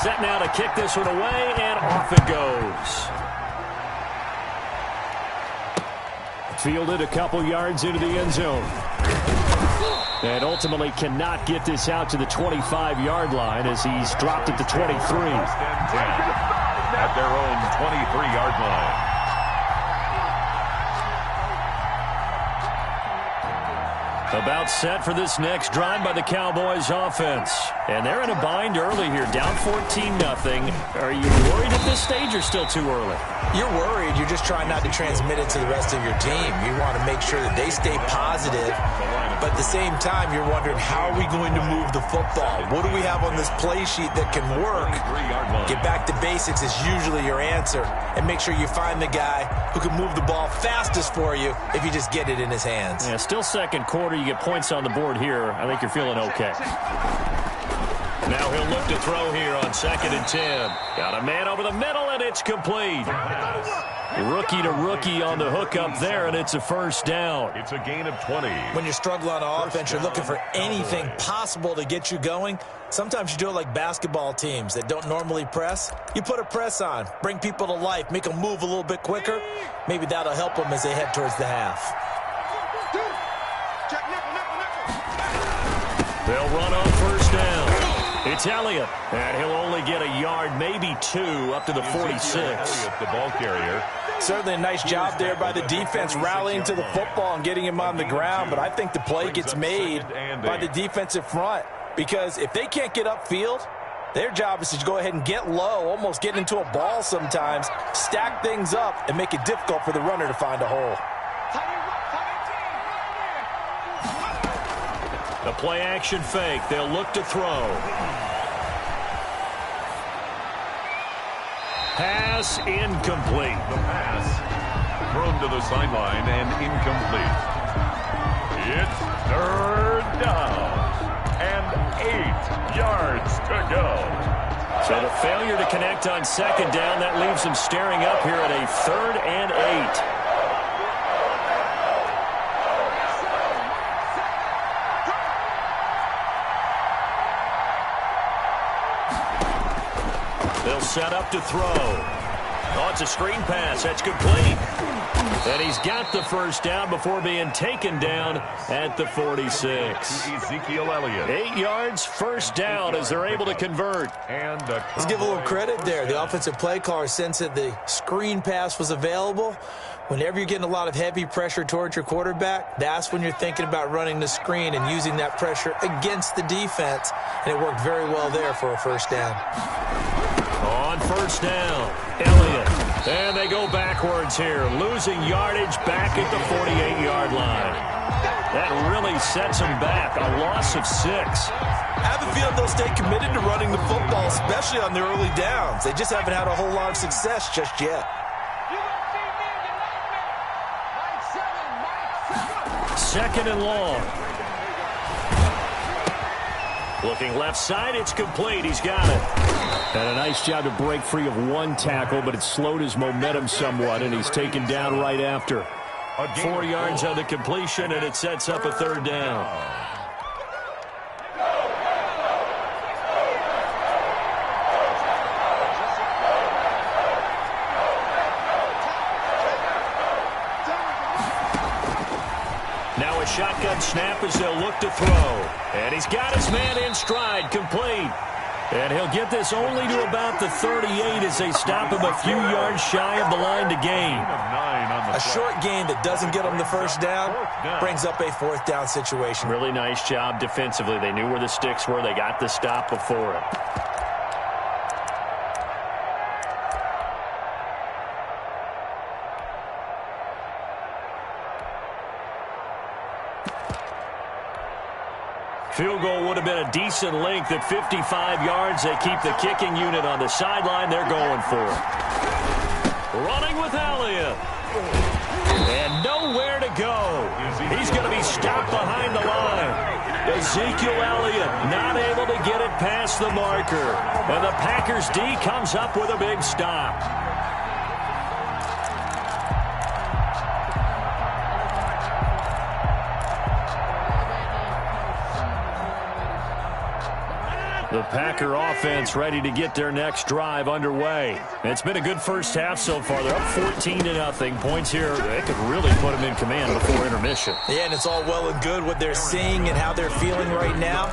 Set now to kick this one away, and off it goes. Fielded a couple yards into the end zone. And ultimately cannot get this out to the 25-yard line as he's dropped at the 23. At their own 23-yard line. About set for this next drive by the Cowboys offense. And they're in a bind early here, down 14-0. Are you worried at this stage or still too early? You're worried. You're just trying not to transmit it to the rest of your team. You want to make sure that they stay positive. But at the same time, you're wondering, how are we going to move the football? What do we have on this play sheet that can work? Get back to basics is usually your answer. And make sure you find the guy who can move the ball fastest for you if you just get it in his hands. Yeah, still second quarter. You get points on the board here. I think you're feeling okay. Now he'll look to throw here on 2nd and 10. Got a man over the middle, and it's complete. Rookie to rookie on the hook up there, and it's a first down. It's a gain of 20. When you struggle on offense, you're looking for anything possible to get you going. Sometimes you do it like basketball teams that don't normally press. You put a press on, bring people to life, make them move a little bit quicker. Maybe that'll help them as they head towards the half. They'll run on first down. It's Elliott, and he'll only get a yard, maybe 2, up to the 46. The ball carrier. Certainly a nice job there by the defense rallying to the football and getting him on the ground, but I think the play gets made by the defensive front because if they can't get upfield, their job is to go ahead and get low, almost get into a ball sometimes, stack things up, and make it difficult for the runner to find a hole. The play-action fake. They'll look to throw. Pass incomplete. The pass thrown to the sideline and incomplete. It's 3rd down and 8 yards to go. So the failure to connect on 2nd down, that leaves them staring up here at a 3rd and 8. They'll set up to throw. Oh, it's a screen pass. That's complete. And he's got the first down before being taken down at the 46. Ezekiel Elliott. 8 yards, first down as they're able to convert. And let's give a little credit there. The offensive play caller sensed that the screen pass was available. Whenever you're getting a lot of heavy pressure towards your quarterback, that's when you're thinking about running the screen and using that pressure against the defense. And it worked very well there for a first down. On first down, Elliott. And they go backwards here, losing yardage back at the 48-yard line. That really sets them back, a loss of 6. I have a feeling they'll stay committed to running the football, especially on the early downs. They just haven't had a whole lot of success just yet. 2nd and long. Looking left side, it's complete. He's got it. And a nice job to break free of one tackle, but it slowed his momentum somewhat, and he's taken down right after. 4 yards on the completion, and it sets up a 3rd down. Now a shotgun snap as they'll look to throw. And he's got his man in stride, complete. And he'll get this only to about the 38 as they stop him a few yards shy of the line to gain. A short gain that doesn't get them the first down brings up a 4th down situation. Really nice job defensively. They knew where the sticks were. They got the stop before it. Field goal would have been a decent length at 55 yards. They keep the kicking unit on the sideline. They're going for it. Running with Elliott. And nowhere to go. He's going to be stopped behind the line. Ezekiel Elliott not able to get it past the marker. And the Packers D comes up with a big stop. The The Packer offense ready to get their next drive underway. It's been a good first half so far. They're up 14-0. Points here, they could really put them in command before intermission. Yeah, and it's all well and good what they're seeing and how they're feeling right now.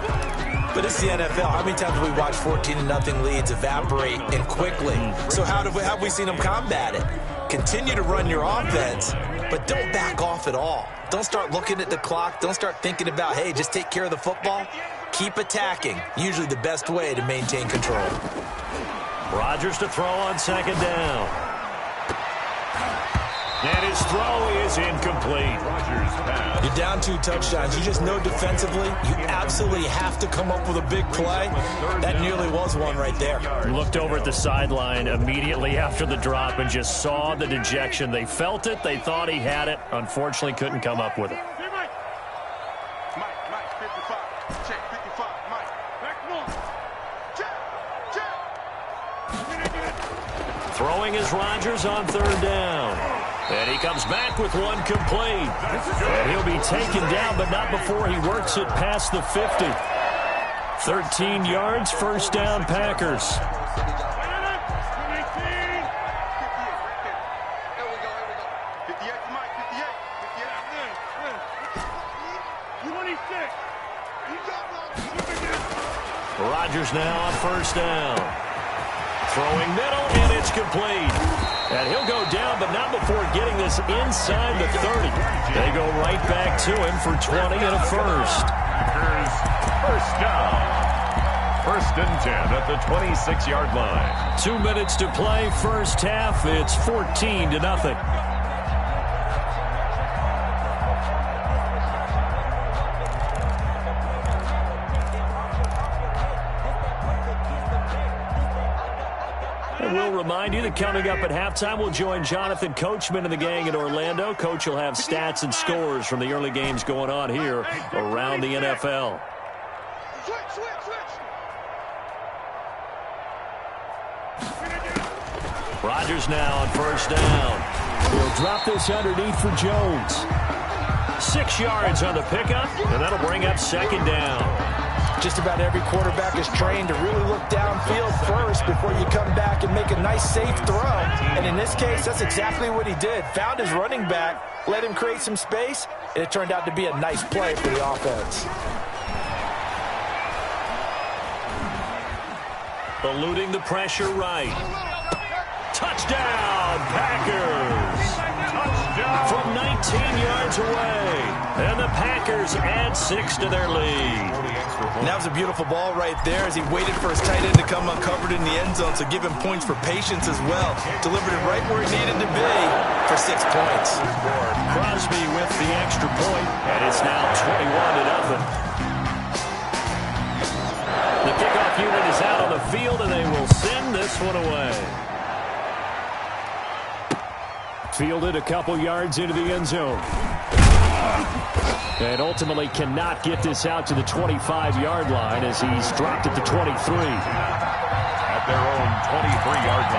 But it's the NFL. How many times have we watched 14-0 leads evaporate and quickly? So how have we seen them combat it? Continue to run your offense, but don't back off at all. Don't start looking at the clock. Don't start thinking about, hey, just take care of the football. Keep attacking. Usually the best way to maintain control. Rodgers to throw on second down. And his throw is incomplete. You're down 2 touchdowns. You just know defensively, you absolutely have to come up with a big play. That nearly was one right there. Looked over at the sideline immediately after the drop and just saw the dejection. They felt it. They thought he had it. Unfortunately, couldn't come up with it. Throwing is Rodgers on third down. And he comes back with one complete. And he'll be taken down, but not before he works it past the 50. 13 yards, first down, Packers. Rodgers now on first down. Throwing middle, and it's complete. And he'll go down, but not before getting this inside the 30. They go right back to him for 20 and a first. First down. First and 10 at the 26-yard line. 2 minutes to play, first half. It's 14-0. We'll remind you that coming up at halftime, we'll join Jonathan Coachman and the gang in Orlando. Coach will have stats and scores from the early games going on here around the NFL. Rodgers now on first down. He'll drop this underneath for Jones. 6 yards on the pickup, and that'll bring up second down. Just about every quarterback is trained to really look downfield first before you come back and make a nice, safe throw. And in this case, that's exactly what he did. Found his running back, let him create some space, and it turned out to be a nice play for the offense. Eluding the pressure right. Touchdown, Packers! Touchdown! From 19 yards away. And the Packers add 6 to their lead. And that was a beautiful ball right there as he waited for his tight end to come uncovered in the end zone, so give him points for patience as well. Delivered it right where it needed to be for 6 points. Crosby with the extra point, and it's now 21-0. The kickoff unit is out on the field, and they will send this one away. Fielded a couple yards into the end zone. And ultimately cannot get this out to the 25-yard line as he's dropped it to 23. At their own 23-yard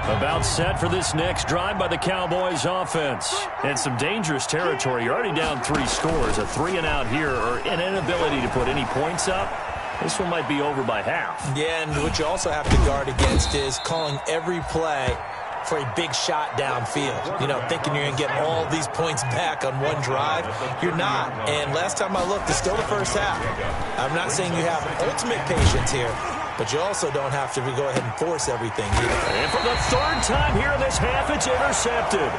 line. About set for this next drive by the Cowboys offense. And some dangerous territory. You're already down 3 scores. A 3-and-out here, or an inability to put any points up. This one might be over by half. Yeah, and what you also have to guard against is calling every play for a big shot downfield. You know, thinking you're going to get all these points back on one drive. You're not. And last time I looked, it's still the first half. I'm not saying you have ultimate patience here, but you also don't have to go ahead and force everything either. And for the 3rd time here in this half, it's intercepted.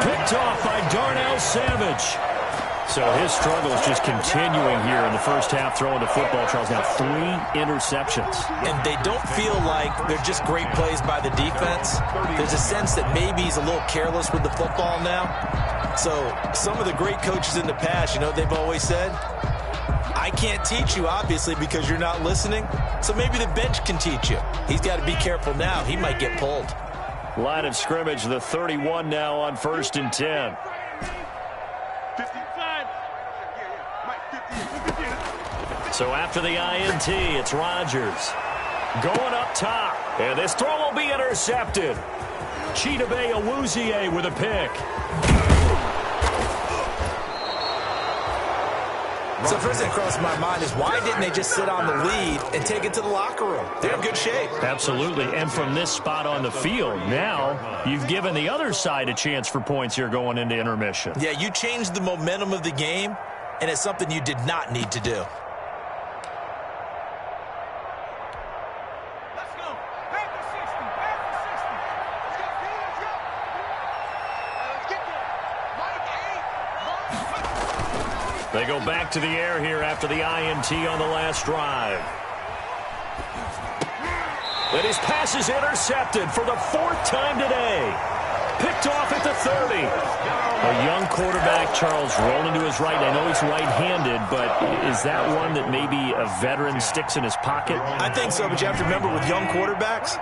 Picked off by Darnell Savage. So his struggle is just continuing here in the first half, throwing the football. Charles, now 3 interceptions. And they don't feel like they're just great plays by the defense. There's a sense that maybe he's a little careless with the football now. So some of the great coaches in the past, you know, they've always said, I can't teach you, obviously, because you're not listening. So maybe the bench can teach you. He's got to be careful now. He might get pulled. Line of scrimmage, the 31 now on 1st and 10. So after the INT, it's Rodgers going up top. And this throw will be intercepted. Chidobe Awuzie with a pick. So the first thing that crosses my mind is why didn't they just sit on the lead and take it to the locker room? They're in good shape. Absolutely, and from this spot on the field, now you've given the other side a chance for points here going into intermission. Yeah, you changed the momentum of the game, and it's something you did not need to do. They go back to the air here after the INT on the last drive. And his pass is intercepted for the 4th time today. Picked off at the 30. A young quarterback, Charles, rolling to his right. I know he's right-handed, but is that one that maybe a veteran sticks in his pocket? I think so, but you have to remember with young quarterbacks,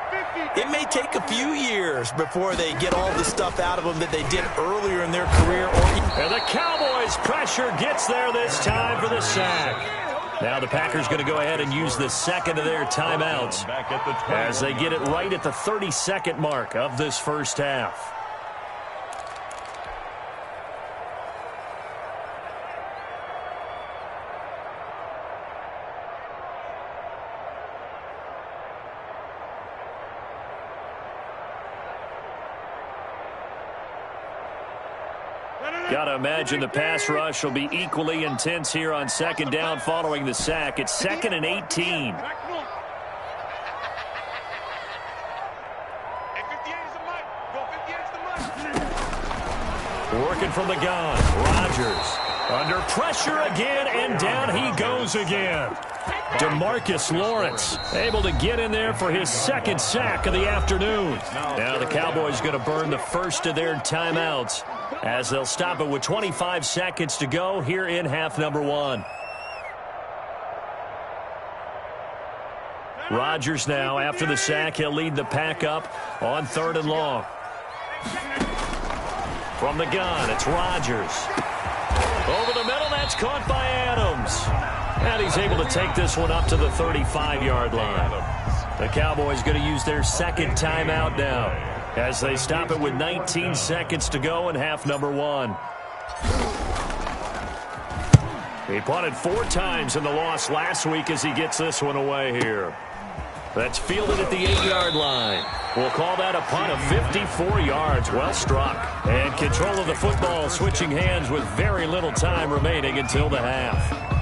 it may take a few years before they get all the stuff out of them that they did earlier in their career. And the Cowboys' pressure gets there this time for the sack. Now the Packers going to go ahead and use the second of their timeouts as they get it right at the 30-second mark of this first half. Got to imagine the pass rush will be equally intense here on second down following the sack. It's 2nd and 18. Working from the gun. Rodgers under pressure again, and down he goes again. DeMarcus Lawrence able to get in there for his 2nd sack of the afternoon. Now the Cowboys going to burn the first of their timeouts as they'll stop it with 25 seconds to go here in half number 1. Rodgers now, after the sack, he'll lead the pack up on 3rd and long. From the gun, it's Rodgers. Over the middle, that's caught by Adams. And he's able to take this one up to the 35-yard line. The Cowboys going to use their 2nd timeout now as they stop it with 19 seconds to go in half number 1. He punted 4 times in the loss last week as he gets this one away here. That's fielded at the 8-yard line. We'll call that a punt of 54 yards. Well struck. And control of the football switching hands with very little time remaining until the half.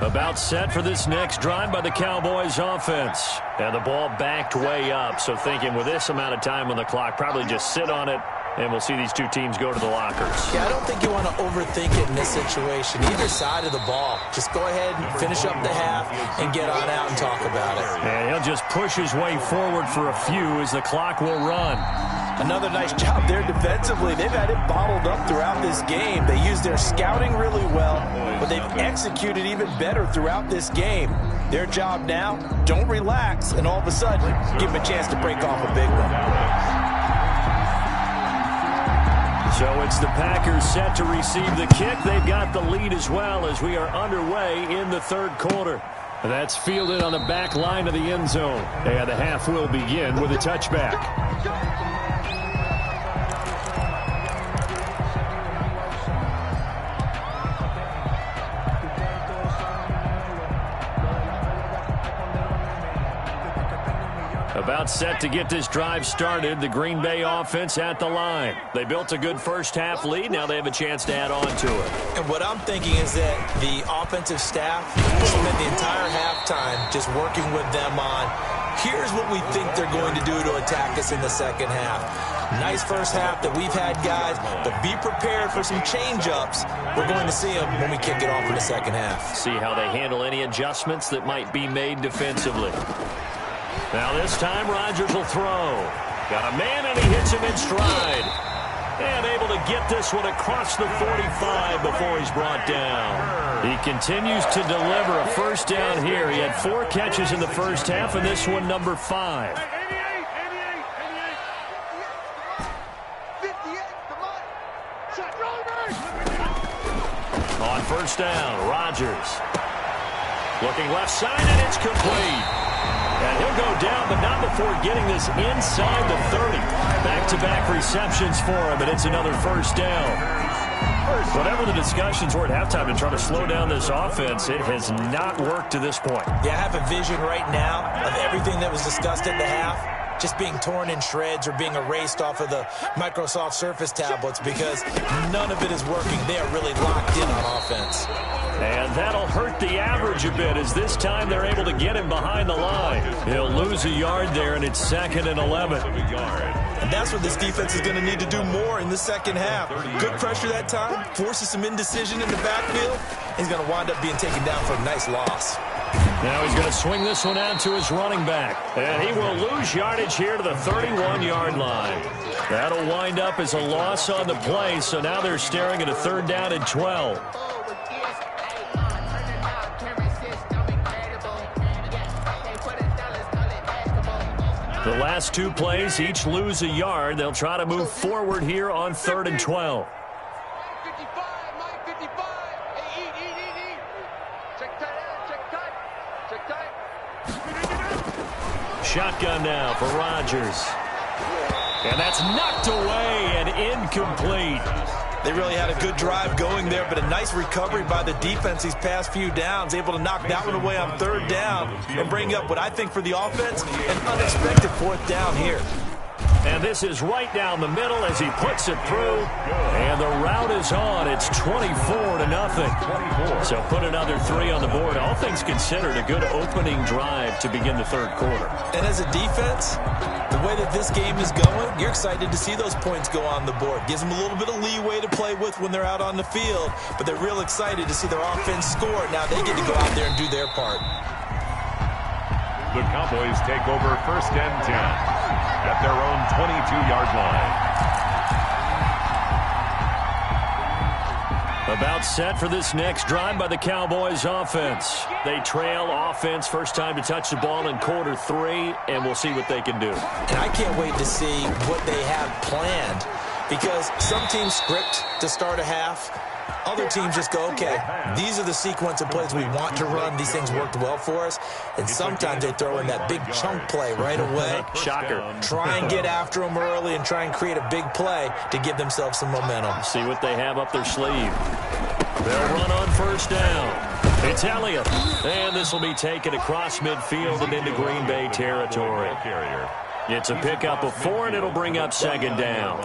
About set for this next drive by the Cowboys offense. And the ball backed way up, so thinking with this amount of time on the clock, probably just sit on it, and we'll see these two teams go to the lockers. Yeah, I don't think you want to overthink it in this situation. Either side of the ball. Just go ahead and finish up the half and get on out and talk about it. And he'll just push his way forward for a few as the clock will run. Another nice job there defensively. They've had it bottled up throughout this game. They used their scouting really well, but they've executed even better throughout this game. Their job now, don't relax, and all of a sudden, give them a chance to break off a big one. So it's the Packers set to receive the kick. They've got the lead as well as we are underway in the 3rd quarter. That's fielded on the back line of the end zone. And the half will begin with a touchback. About set to get this drive started. The Green Bay offense at the line. They built a good first half lead. Now they have a chance to add on to it. And what I'm thinking is that the offensive staff spent the entire halftime just working with them on, here's what we think they're going to do to attack us in the second half. Nice first half that we've had, guys, but be prepared for some change-ups. We're going to see them when we kick it off in the second half. See how they handle any adjustments that might be made defensively. Now this time Rodgers will throw. Got a man and he hits him in stride. And able to get this one across the 45 before he's brought down. He continues to deliver a first down here. He had 4 catches in the first half, and this one number 5. On first down, Rodgers. Looking left side, and it's complete. And he'll go down, but not before getting this inside the 30. Back-to-back receptions for him, and it's another first down. Whatever the discussions were at halftime to try to slow down this offense, it has not worked to this point. Yeah, I have a vision right now of everything that was discussed at the half just being torn in shreds or being erased off of the Microsoft Surface tablets because none of it is working. They are really locked in on offense. And that'll hurt the average a bit as this time they're able to get him behind the line. He'll lose a yard there, and it's 2nd and 11. And that's what this defense is going to need to do more in the second half. Good pressure that time, forces some indecision in the backfield. He's going to wind up being taken down for a nice loss. Now he's going to swing this one out to his running back. And he will lose yardage here to the 31-yard line. That'll wind up as a loss on the play, so now they're staring at a 3rd down and 12. The last 2 plays, each lose a yard. They'll try to move forward here on 3rd and 12. Shotgun now for Rodgers. And that's knocked away and incomplete. They really had a good drive going there, but a nice recovery by the defense these past few downs, able to knock that one away on 3rd down and bring up what I think for the offense, an unexpected 4th down here. And this is right down the middle as he puts it through. And the route is on. It's 24-0. So put another 3 on the board. All things considered, a good opening drive to begin the 3rd quarter. And as a defense, the way that this game is going, you're excited to see those points go on the board. Gives them a little bit of leeway to play with when they're out on the field, but they're real excited to see their offense score. Now they get to go out there and do their part. The Cowboys take over 1st and 10 at their own 22-yard line. About set for this next drive by the Cowboys offense. They trail offense, first time to touch the ball in quarter 3, and we'll see what they can do. And I can't wait to see what they have planned, because some teams script to start a half. Other teams just go, okay, these are the sequence of plays we want to run. These things worked well for us. And sometimes they throw in that big chunk play right away. Shocker. Try and get after them early and try and create a big play to give themselves some momentum. See what they have up their sleeve. They'll run on 1st down. It's Elliott. And this will be taken across midfield and into Green Bay territory. It's a pickup of 4, and it'll bring up 2nd down.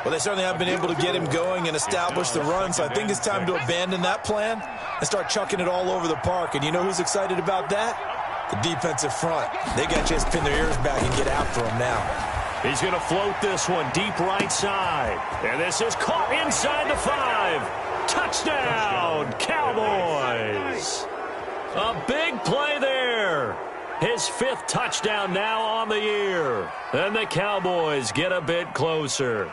Well, they certainly have been able to get him going and establish the run, so I think it's time to abandon that plan and start chucking it all over the park. And you know who's excited about that? The defensive front. They got a chance to pin their ears back and get after him now. He's going to float this one deep right side. And this is caught inside the 5. Touchdown, Cowboys. A big play there. His 5th touchdown now on the year. And the Cowboys get a bit closer.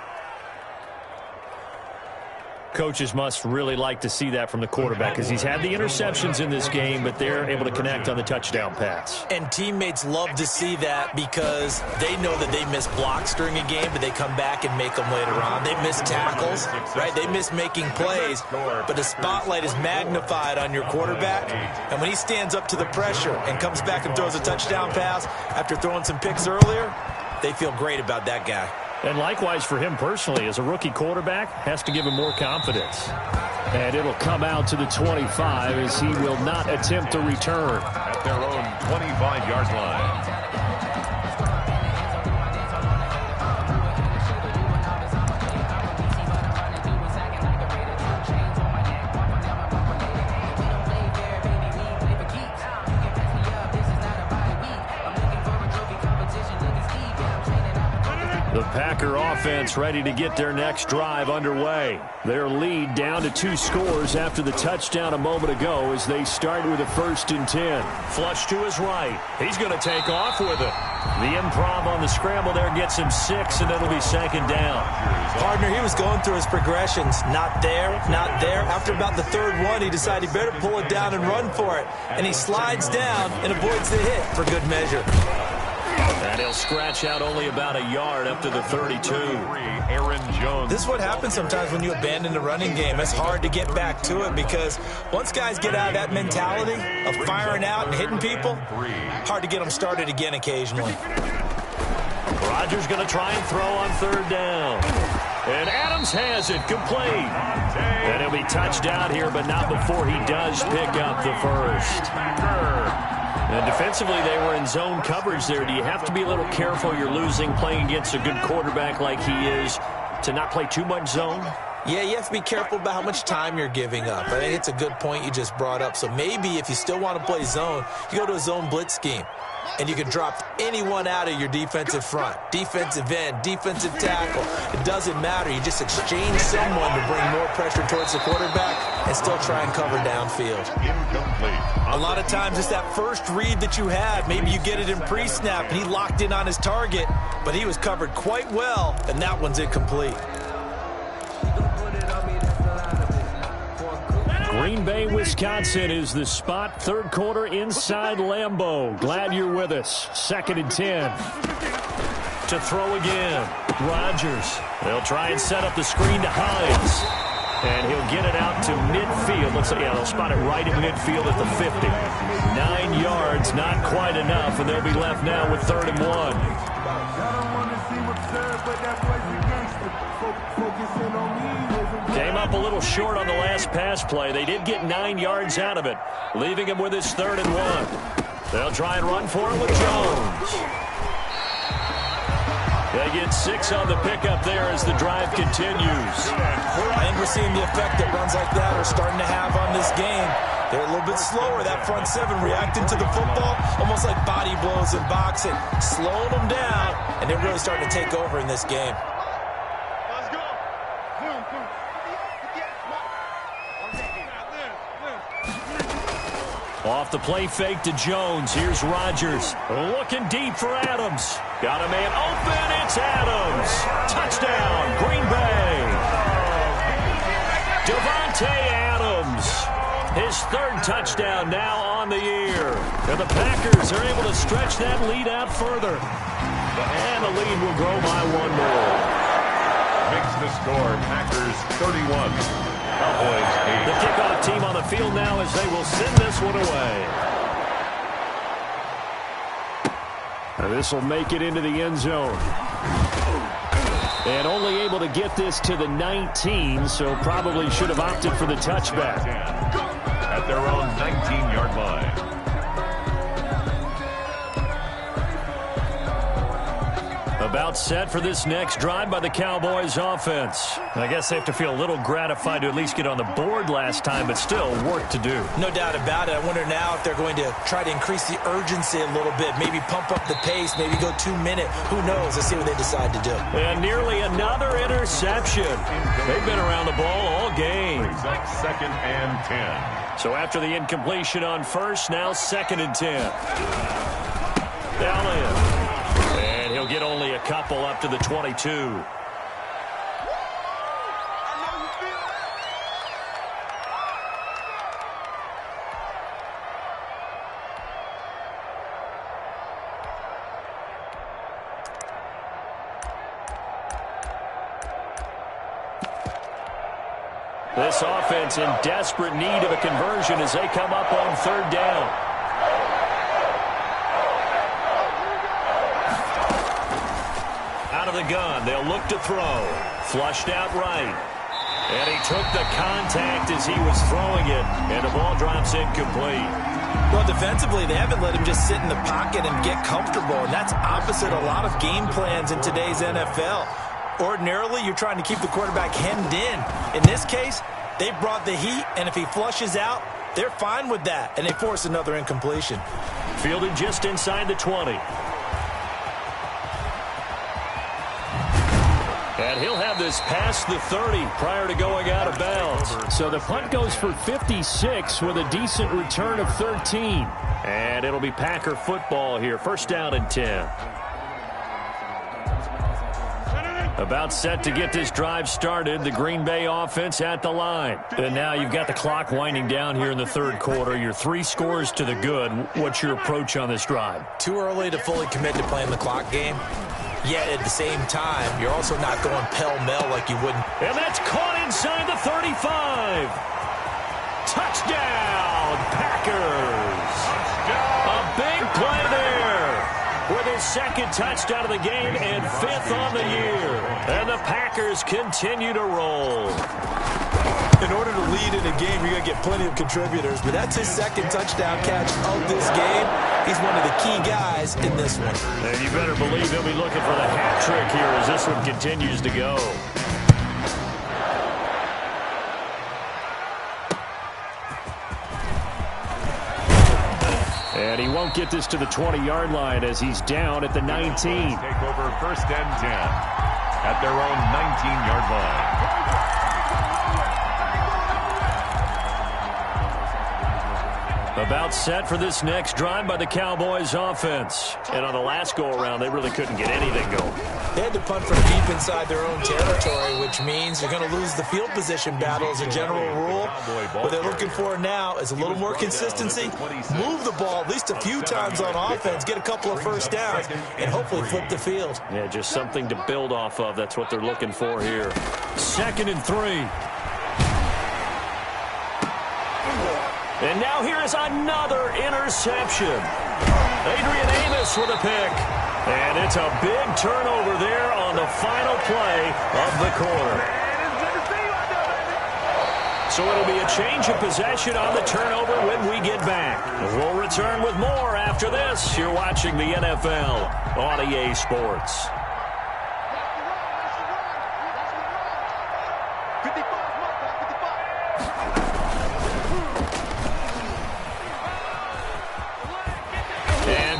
Coaches must really like to see that from the quarterback because he's had the interceptions in this game, but they're able to connect on the touchdown pass. And teammates love to see that because they know that they miss blocks during a game, but they come back and make them later on. They miss tackles, right? They miss making plays, but the spotlight is magnified on your quarterback. And when he stands up to the pressure and comes back and throws a touchdown pass after throwing some picks earlier, they feel great about that guy. And likewise for him personally, as a rookie quarterback, has to give him more confidence. And it'll come out to the 25 as he will not attempt to return. At their own 25-yard line. The Packer offense ready to get their next drive underway. Their lead down to 2 scores after the touchdown a moment ago as they start with a 1st and 10. Flush to his right. He's going to take off with it. The improv on the scramble there gets him 6, and it'll be 2nd down. Partner, he was going through his progressions. Not there, not there. After about the 3rd one, he decided he better pull it down and run for it. And he slides down and avoids the hit for good measure. And he'll scratch out only about a yard up to the 32. Aaron Jones. This is what happens sometimes when you abandon the running game. It's hard to get back to it because once guys get out of that mentality of firing out and hitting people, hard to get them started again occasionally. Rodgers going to try and throw on third down. And Adams has it, complete. And he'll be touched out here, but not before he does pick up the first. And defensively, they were in zone coverage there. Do you have to be a little careful? You're losing playing against a good quarterback like he is to not play too much zone? Yeah, you have to be careful about how much time you're giving up. I think it's a good point you just brought up. So maybe if you still want to play zone, you go to a zone blitz scheme. And you can drop anyone out of your defensive front. Defensive end, defensive tackle. It doesn't matter. You just exchange someone to bring more pressure towards the quarterback and still try and cover downfield. Incomplete. A lot of times it's that first read that you have. Maybe you get it in pre-snap and he locked in on his target, but he was covered quite well, and that one's incomplete. Green Bay, Wisconsin is the spot. Third quarter inside Lambeau. Glad you're with us. 2nd and 10. To throw again. Rodgers. They'll try and set up the screen to Hines. And he'll get it out to midfield. Looks like, yeah, they'll spot it right at midfield at the 50. 9 yards, not quite enough, and they'll be left now with 3rd and 1. Came up a little short on the last pass play. They did get 9 yards out of it, leaving him with his 3rd and 1. They'll try and run for it with Jones. They get 6 on the pickup there as the drive continues. I think we're seeing the effect that runs like that are starting to have on this game. They're a little bit slower, that front 7, reacting to the football, almost like body blows in boxing, slowing them down, and they're really starting to take over in this game. Off the play fake to Jones. Here's Rodgers. Looking deep for Adams. Got a man open. It's Adams. Touchdown, Green Bay. Devontae Adams. His 3rd touchdown now on the year. And the Packers are able to stretch that lead out further. And the lead will grow by 1 more. Makes the score Packers 31. Cowboys 8. The kickoff team on the field now as they will send this one away. This will make it into the end zone. And only able to get this to the 19, so probably should have opted for the touchback. At their own 19-yard line. About set for this next drive by the Cowboys offense. I guess they have to feel a little gratified to at least get on the board last time, but still work to do. No doubt about it. I wonder now if they're going to try to increase the urgency a little bit, maybe pump up the pace, maybe go 2-minute. Who knows? Let's see what they decide to do. And nearly another interception. They've been around the ball all game. 2nd and 10. So after the incompletion on first, now 2nd and 10. Elliott. And he'll get only a couple up to the 22. This offense in desperate need of a conversion as they come up on 3rd down. Out of the gun, they'll look to throw. Flushed out right. And he took the contact as he was throwing it, and the ball drops incomplete. Well, defensively, they haven't let him just sit in the pocket and get comfortable, and that's opposite a lot of game plans in today's NFL. Ordinarily, you're trying to keep the quarterback hemmed in. In this case, they brought the heat, and if he flushes out, they're fine with that, and they force another incompletion. Fielded just inside the 20. And he'll have this past the 30 prior to going out of bounds. So the punt goes for 56 with a decent return of 13. And it'll be Packer football here. 1st down and 10. About set to get this drive started, the Green Bay offense at the line. And now you've got the clock winding down here in the third quarter. You're 3 scores to the good. What's your approach on this drive? Too early to fully commit to playing the clock game. Yet at the same time, you're also not going pell-mell like you wouldn't. And that's caught inside the 35. Touchdown, Packers. A big play there with his second touchdown of the game and 5th on the year. And the Packers continue to roll. In order to lead in a game, you're going to get plenty of contributors, but that's his second touchdown catch of this game. He's one of the key guys in this one. And you better believe he'll be looking for the hat trick here as this one continues to go. And he won't get this to the 20-yard line as he's down at the 19. Take over 1st and 10 at their own 19-yard line. About set for this next drive by the Cowboys offense. And on the last go-around, they really couldn't get anything going. They had to punt from deep inside their own territory, which means you're going to lose the field position battle as a general rule. What they're looking for now is a little more consistency, move the ball at least a few times on offense, get a couple of first downs, and hopefully flip the field. Yeah, just something to build off of. That's what they're looking for here. 2nd and 3. And now here is another interception. Adrian Amos with a pick. And it's a big turnover there on the final play of the quarter. So it'll be a change of possession on the turnover when we get back. We'll return with more after this. You're watching the NFL on EA Sports.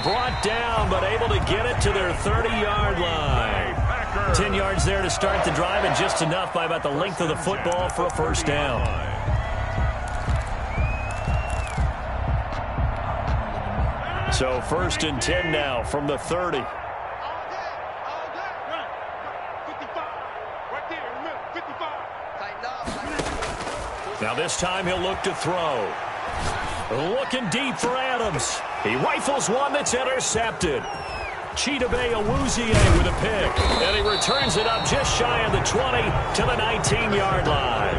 Brought down, but able to get it to their 30-yard line. 10 yards there to start the drive, and just enough by about the length of the football for a first down. So 1st and 10 now from the 30. Now this time he'll look to throw. Looking deep for Adams. He rifles one that's intercepted. Chidobe Awuzie with a pick. And he returns it up just shy of the 20 to the 19-yard line.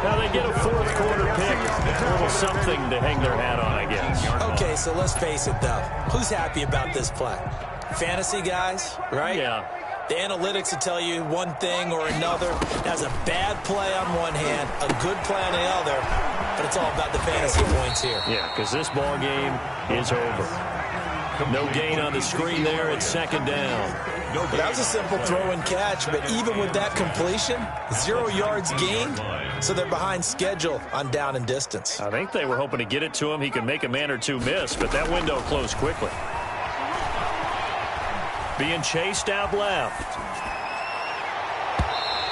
Now they get a 4th quarter pick. A little something to hang their hat on, I guess. Okay, so let's face it, though. Who's happy about this play? Fantasy guys, right? Yeah. The analytics will tell you one thing or another. That's a bad play on one hand, a good play on the other, but it's all about the fantasy points here. Yeah, because this ball game is over. No gain on the screen there. It's 2nd down. But that was a simple throw and catch, but even with that completion, 0 yards gained, so they're behind schedule on down and distance. I think they were hoping to get it to him. He could make a man or two miss, but that window closed quickly. Being chased out left.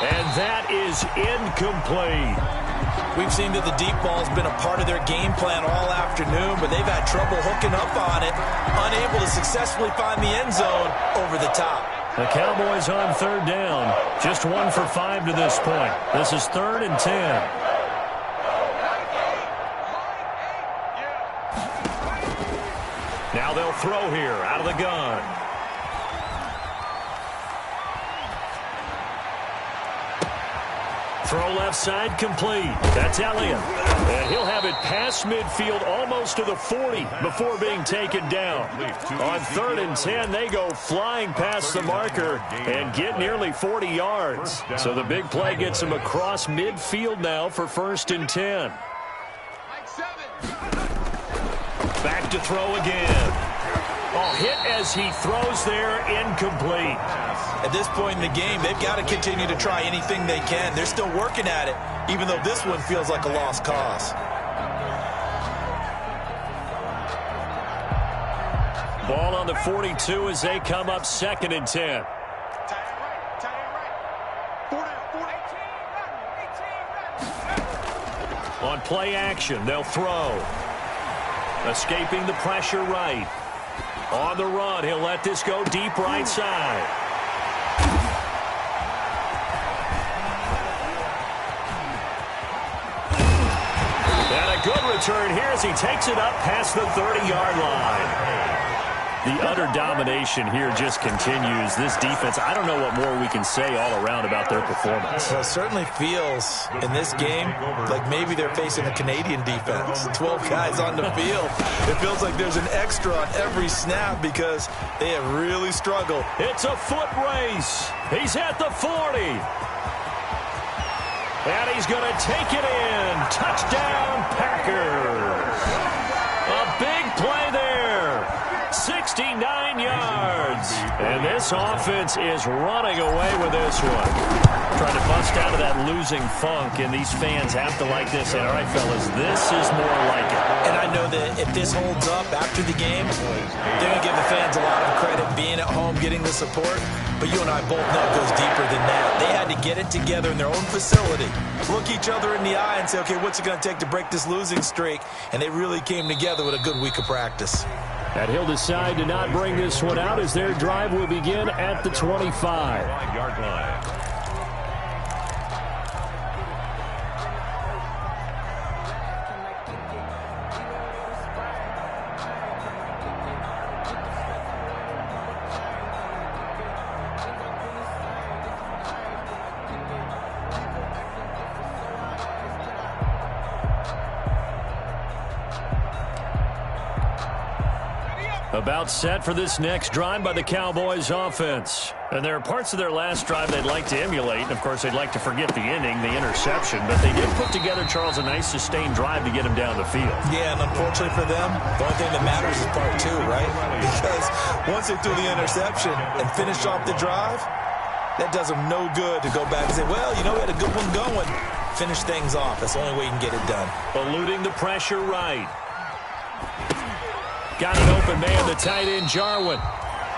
And that is incomplete. We've seen that the deep ball has been a part of their game plan all afternoon, but they've had trouble hooking up on it, unable to successfully find the end zone over the top. The Cowboys on 3rd down. Just 1 for 5 to this point. This is 3rd and 10. Now they'll throw here out of the gun. Throw left side complete. That's Elliott. And he'll have it past midfield almost to the 40 before being taken down. On 3rd and 10, they go flying past the marker and get nearly 40 yards. So the big play gets them across midfield now for 1st and 10. Back to throw again. Oh, hit as he throws there, incomplete. At this point in the game, they've got to continue to try anything they can. They're still working at it, even though this one feels like a lost cause. Ball on the 42 as they come up 2nd and 10. On play action, they'll throw. Escaping the pressure right. On the run, he'll let this go deep right side. And a good return here as he takes it up past the 30-yard line. The utter domination here just continues. This defense, I don't know what more we can say all around about their performance. Well, it certainly feels in this game like maybe they're facing a Canadian defense. 12 guys on the field. It feels like there's an extra on every snap because they have really struggled. It's a foot race. He's at the 40. And he's going to take it in. Touchdown, Packers. A big play there. 69 yards. And this offense is running away with this one. Trying to bust out of that losing funk, and these fans have to like this. And all right, fellas, this is more like it. And I know that if this holds up after the game, they're going to give the fans a lot of credit being at home, getting the support. But you and I both know it goes deeper than that. They had to get it together in their own facility, look each other in the eye and say, okay, what's it going to take to break this losing streak? And they really came together with a good week of practice. And he'll decide to not bring this one out as their drive will begin at the 25-yard line. About set for this next drive by the Cowboys offense. And there are parts of their last drive they'd like to emulate. And, of course, they'd like to forget the ending, the interception. But they did put together, Charles, a nice sustained drive to get him down the field. Yeah, and unfortunately for them, the only thing that matters is part two, right? Because once they threw the interception and finished off the drive, that does them no good to go back and say, well, you know, we had a good one going. Finish things off. That's the only way you can get it done. Eluding the pressure right. Got an open man, the tight end, Jarwin.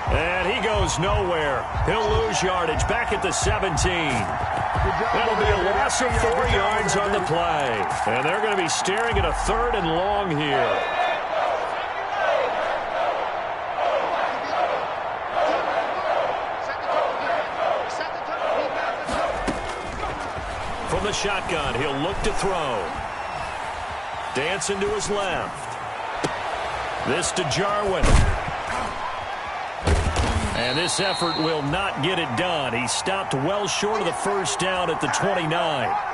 And he goes nowhere. He'll lose yardage back at the 17. That'll be a loss of 4 yards on the play. And they're going to be staring at a 3rd and long here. From the shotgun, he'll look to throw. Dancing to his left. This to Jarwin. And this effort will not get it done. He stopped well short of the first down at the 29.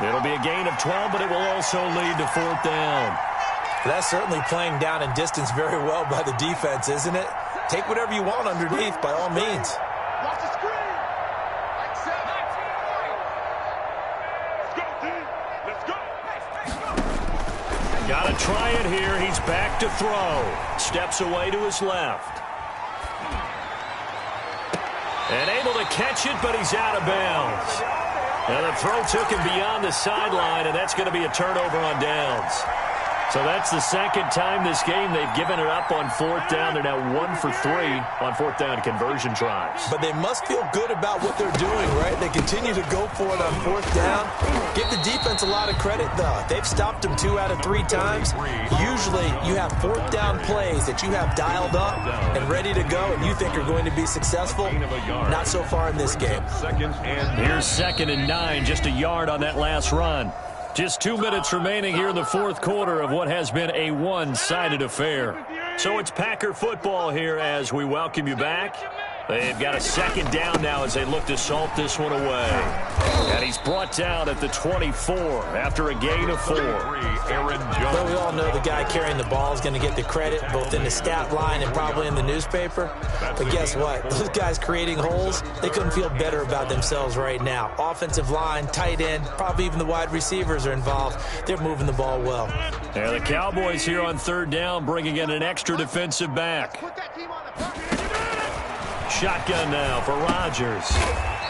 It'll be a gain of 12, but it will also lead to 4th down. That's certainly playing down and distance very well by the defense, isn't it? Take whatever you want underneath, by all means. Watch the screen. Let's go, team. Let's go. Got to try it here. He's back to throw. Steps away to his left. And able to catch it, but he's out of bounds. And the throw took him beyond the sideline, and that's going to be a turnover on downs. So that's the second time this game they've given it up on 4th down. They're now 1 for 3 on 4th down conversion tries. But they must feel good about what they're doing, right? They continue to go for it on 4th down. Give the defense a lot of credit, though. They've stopped them 2 out of 3 times. Usually you have 4th down plays that you have dialed up and ready to go and you think are going to be successful. Not so far in this game. Here's 2nd and 9, just a yard on that last run. Just 2 minutes remaining here in the 4th quarter of what has been a one-sided affair. So it's Packer football here as we welcome you back. They've got a 2nd down now as they look to salt this one away. And he's brought down at the 24 after a gain of 4. Well, we all know the guy carrying the ball is going to get the credit both in the stat line and probably in the newspaper. But guess what? Those guys creating holes, they couldn't feel better about themselves right now. Offensive line, tight end, probably even the wide receivers are involved. They're moving the ball well. And the Cowboys here on 3rd down bringing in an extra defensive back. Shotgun now for Rodgers.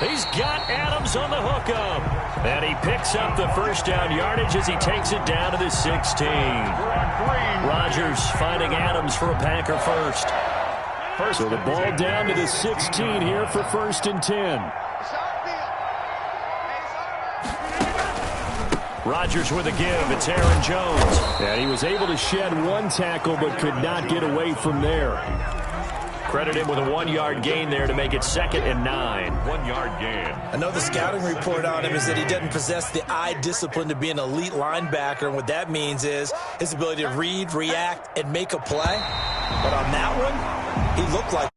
He's got Adams on the hookup. And he picks up the first down yardage as he takes it down to the 16. Rodgers finding Adams for a Packer first. So the ball down to the 16 here for 1st and 10. Rodgers with a give. It's Aaron Jones. And he was able to shed 1 tackle but could not get away from there. Credit him with a 1-yard gain there to make it 2nd and 9. 1-yard gain. I know the scouting report on him is that he doesn't possess the eye discipline to be an elite linebacker, and what that means is his ability to read, react, and make a play. But on that one, he looked like